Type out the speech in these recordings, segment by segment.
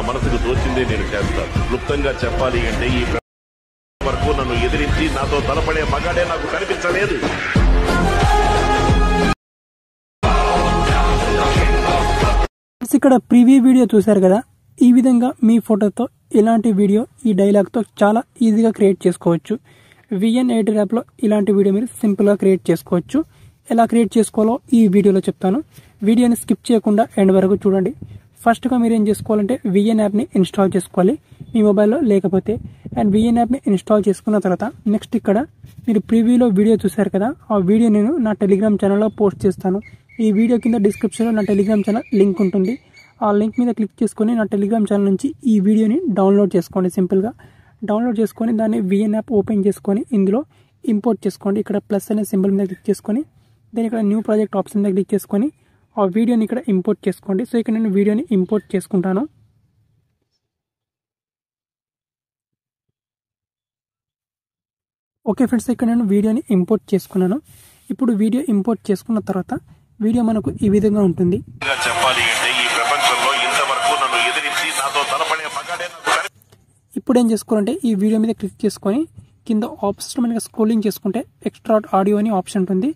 మనసుకు తోచిందే నేను చేస్తాను. క్లుప్తంగా చెప్పాలి అంటే ఈ వరకు నన్ను ఎదిరించి నాతో తలపడే మగాడే నాకు కనిపించలేదు. ఇక్కడ ప్రీవ్యూ వీడియో చూశారు కదా, ఈ విధంగా మీ ఫోటోతో ఇలాంటి వీడియో ఈ డైలాగ్తో చాలా ఈజీగా క్రియేట్ చేసుకోవచ్చు. VN ఎడిటర్ యాప్లో ఇలాంటి వీడియో మీరు సింపుల్గా క్రియేట్ చేసుకోవచ్చు. ఎలా క్రియేట్ చేసుకోవాలో ఈ వీడియోలో చెప్తాను. వీడియోని స్కిప్ చేయకుండా ఎండ్ వరకు చూడండి. ఫస్ట్గా మీరు ఏం చేసుకోవాలంటే VN యాప్ని ఇన్స్టాల్ చేసుకోవాలి మీ మొబైల్లో లేకపోతే. అండ్ VN యాప్ని ఇన్స్టాల్ చేసుకున్న తర్వాత నెక్స్ట్ ఇక్కడ మీరు ప్రీవ్యూలో వీడియో చూశారు కదా, ఆ వీడియో నేను నా టెలిగ్రామ్ ఛానల్లో పోస్ట్ చేస్తాను. ఈ వీడియో కింద డిస్క్రిప్షన్లో నా టెలిగ్రామ్ ఛానల్ లింక్ ఉంటుంది. ఆ లింక్ మీద క్లిక్ చేసుకొని నా టెలిగ్రామ్ ఛానల్ నుంచి ఈ వీడియోని డౌన్లోడ్ చేసుకోండి. సింపుల్గా డౌన్లోడ్ చేసుకొని దాన్ని VN యాప్ ఓపెన్ చేసుకొని ఇందులో ఇంపోర్ట్ చేసుకోండి. ఇక్కడ ప్లస్ అనే సింబల్ మీద క్లిక్ చేసుకొని దాని ఇక్కడ న్యూ ప్రాజెక్ట్ ఆప్షన్ మీద క్లిక్ చేసుకొని ఆ వీడియోని ఇక్కడ ఇంపోర్ట్ చేసుకోండి. సో ఇక్కడ నేను వీడియోని ఇంపోర్ట్ చేసుకుంటాను. ఓకే ఫ్రెండ్స్, ఇక్కడ నేను వీడియోని ఇంపోర్ట్ చేసుకున్నాను. ఇప్పుడు వీడియో ఇంపోర్ట్ చేసుకున్న తర్వాత వీడియో మనకు ఈ విధంగా ఉంటుంది. ఇప్పుడు ఏం చేసుకోవాలంటే ఈ వీడియో మీద క్లిక్ చేసుకొని కింద ఆప్షన్ మనకి స్క్రోలింగ్ చేసుకుంటే ఎక్స్ట్రాక్ట్ ఆడియో అని ఆప్షన్ ఉంటుంది.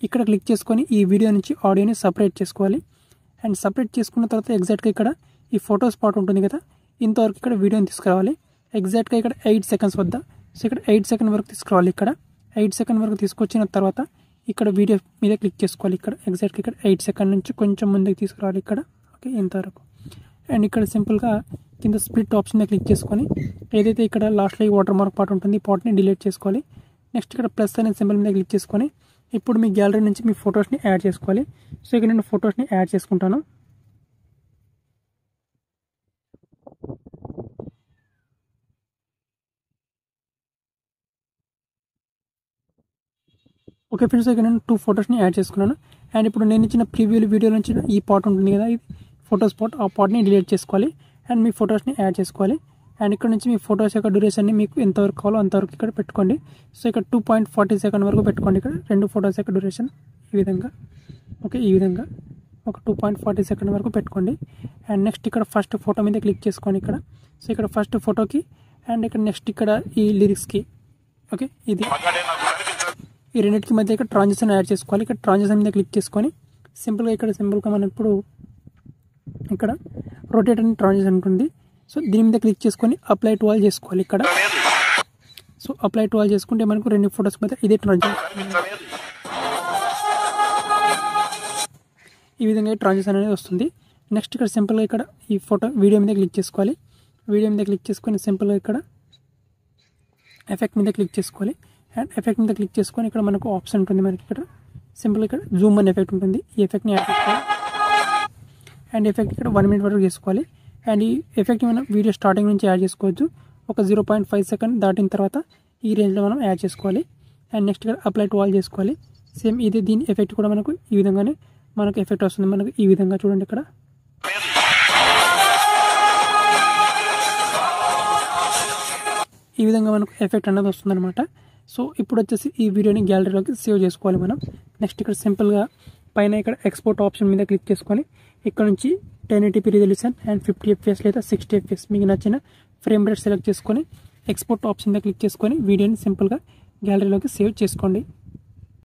ఇక్కడ క్లిక్ చేసుకొని ఈ వీడియో నుంచి ఆడియోని సపరేట్ చేసుకోవాలి. అండ్ సపరేట్ చేసుకున్న తర్వాత ఎగ్జాక్ట్గా ఇక్కడ ఈ ఫోటో స్పాట్ ఉంటుంది కదా, ఇంతవరకు ఇక్కడ వీడియోని తీసుకురావాలి. ఎగ్జాక్ట్గా ఇక్కడ 8 సెకండ్స్ వద్ద. సో ఇక్కడ 8 సెకండ్ వరకు తీసుకురావాలి. ఇక్కడ 8 సెకండ్ వరకు తీసుకొచ్చిన తర్వాత ఇక్కడ వీడియో మీద క్లిక్ చేసుకోవాలి. ఇక్కడ ఎగ్జాక్ట్గా ఇక్కడ 8 సెకండ్ నుంచి కొంచెం ముందుకు తీసుకురావాలి. ఇక్కడ ఓకే ఇంతవరకు. అండ్ ఇక్కడ సింపుల్గా కింద స్ప్లిట్ ఆప్షన్ మీద క్లిక్ చేసుకొని ఏదైతే ఇక్కడ లాస్ట్లో ఈ వాటర్ మార్క్ పార్ట్ ఉంటుంది ఈ పార్ట్ని డిలీట్ చేసుకోవాలి. నెక్స్ట్ ఇక్కడ ప్లస్ అనే సింబల్ మీద క్లిక్ చేసుకొని ఇప్పుడు మీ గ్యాలరీ నుంచి మీ ఫొటోస్ని యాడ్ చేసుకోవాలి. సో ఇక్కడ నేను ఫొటోస్ని యాడ్ చేసుకుంటాను. ఓకే ఫ్రెండ్స్, ఇక్కడ నేను 2 ఫొటోస్ని యాడ్ చేసుకున్నాను. అండ్ ఇప్పుడు నేను ఇచ్చిన ప్రీవ్యూ వీడియో నుంచి ఈ పార్ట్ ఉంటుంది కదా, ఇది ఫోటో స్పాట్, ఆ పార్ట్ని డిలీట్ చేసుకోవాలి. అండ్ మీ ఫొటోస్ని యాడ్ చేసుకోవాలి. అండ్ ఇక్కడ నుంచి మీ ఫొటోస్ యొక్క డ్యూరేషన్ని మీకు ఎంతవరకు కావాలో అంతవరకు ఇక్కడ పెట్టుకోండి. సో ఇక్కడ 2.40 సెకండ్ వరకు పెట్టుకోండి. ఇక్కడ 2 ఫొటోస్ యొక్క డ్యూరేషన్ ఈ విధంగా ఓకే, ఈ విధంగా ఒక 2.40 సెకండ్ వరకు పెట్టుకోండి. అండ్ నెక్స్ట్ ఇక్కడ ఫస్ట్ ఫోటో మీద క్లిక్ చేసుకోండి ఇక్కడ. సో ఇక్కడ ఫస్ట్ ఫోటోకి అండ్ ఇక్కడ నెక్స్ట్ ఇక్కడ ఈ లిరిక్స్కి ఓకే, ఇది ఈ రెండింటికి మధ్య ఇక్కడ ట్రాన్సిషన్ యాడ్ చేసుకోవాలి. ఇక్కడ ట్రాన్సిషన్ మీద క్లిక్ చేసుకొని సింపుల్గా ఇక్కడ సింపుల్గా మనం ఇప్పుడు ఇక్కడ రొటేట్ అని ట్రాన్సిషన్ ఉంటుంది. సో దీని మీద క్లిక్ చేసుకొని అప్లై టు ఆల్ చేసుకోవాలి ఇక్కడ. సో అప్లై టు ఆల్ చేసుకుంటే మనకు 2 ఫొటోస్ మీద ఇదే ట్రాన్సిషన్ ఈ విధంగా ట్రాన్సిషన్ అనేది వస్తుంది. నెక్స్ట్ ఇక్కడ సింపుల్గా ఇక్కడ ఈ ఫోటో వీడియో మీద క్లిక్ చేసుకోవాలి. వీడియో మీద క్లిక్ చేసుకొని సింపుల్గా ఇక్కడ ఎఫెక్ట్ మీద క్లిక్ చేసుకోవాలి. అండ్ ఎఫెక్ట్ మీద క్లిక్ చేసుకొని ఇక్కడ మనకు ఆప్షన్ ఉంటుంది. మనకి ఇక్కడ సింపుల్గా ఇక్కడ జూమ్ అనే ఎఫెక్ట్ ఉంటుంది. ఈ ఎఫెక్ట్ని యాడ్ చేసుకోవాలి. అండ్ ఎఫెక్ట్ ఇక్కడ 1 మినిట్ వరకు చేసుకోవాలి. అండ్ ఈ ఎఫెక్ట్ మనం వీడియో స్టార్టింగ్ నుంచి యాడ్ చేసుకోవచ్చు. ఒక 0.5 సెకండ్ దాటిన తర్వాత ఈ రేంజ్లో మనం యాడ్ చేసుకోవాలి. అండ్ నెక్స్ట్ ఇక్కడ అప్లై టు ఆల్ చేసుకోవాలి. సేమ్ ఇది దీని ఎఫెక్ట్ కూడా మనకు ఈ విధంగానే మనకు ఎఫెక్ట్ వస్తుంది. మనకు ఈ విధంగా చూడండి ఇక్కడ ఈ విధంగా మనకు ఎఫెక్ట్ అనేది వస్తుంది అనమాట. సో ఇప్పుడు వచ్చేసి ఈ వీడియోని గ్యాలరీలోకి సేవ్ చేసుకోవాలి మనం. నెక్స్ట్ ఇక్కడ సింపుల్గా పైన ఇక్కడ ఎక్స్పోర్ట్ ఆప్షన్ మీద క్లిక్ చేసుకొని ఇక్కడ నుంచి 1080p రిజల్యూషన్ అండ్ 50 fps లేదా 60 fps మీకు నచ్చిన ఫ్రేమ్ రేట్ సెలెక్ట్ చేసుకొని ఎక్స్పోర్ట్ ఆప్షన్ మీద క్లిక్ చేసుకొని వీడియోని సింపుల్గా గ్యాలరీలోకి సేవ్ చేసుకోండి.